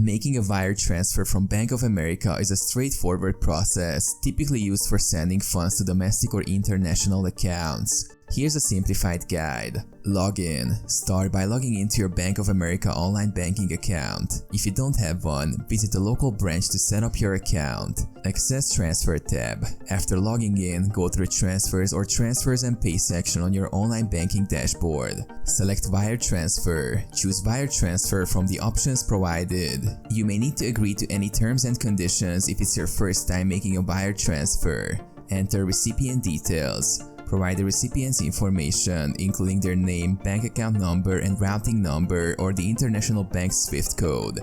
Making a wire transfer from Bank of America is a straightforward process, typically used for sending funds to domestic or international accounts. Here's a simplified guide. Log in. Start by logging into your Bank of America online banking account. If you don't have one, visit the local branch to set up your account. Access Transfer tab. After logging in, go through Transfers or Transfers and Pay section on your online banking dashboard. Select Wire Transfer. Choose Wire Transfer from the options provided. You may need to agree to any terms and conditions if it's your first time making a wire transfer. Enter recipient details. Provide the recipient's information, including their name, bank account number, and routing number or the international bank's SWIFT code.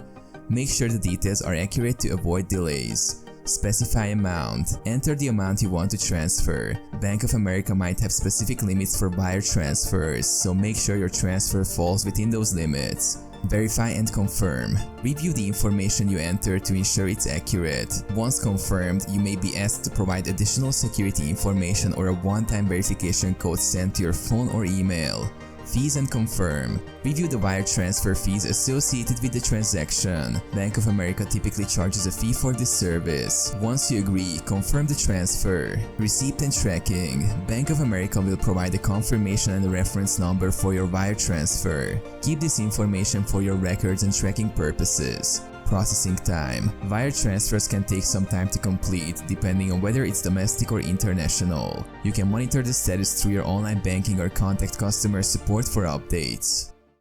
Make sure the details are accurate to avoid delays. Specify amount. Enter the amount you want to transfer. Bank of America might have specific limits for wire transfers, so make sure your transfer falls within those limits. Verify and confirm. Review the information you enter to ensure it's accurate. Once confirmed, you may be asked to provide additional security information or a one-time verification code sent to your phone or email. Fees and confirm. Review the wire transfer fees associated with the transaction. Bank of America typically charges a fee for this service. Once you agree, confirm the transfer. Receipt and tracking. Bank of America will provide a confirmation and a reference number for your wire transfer. Keep this information for your records and tracking purposes. Processing time. Wire transfers can take some time to complete depending on whether it's domestic or international. You can monitor the status through your online banking or contact customer support for updates.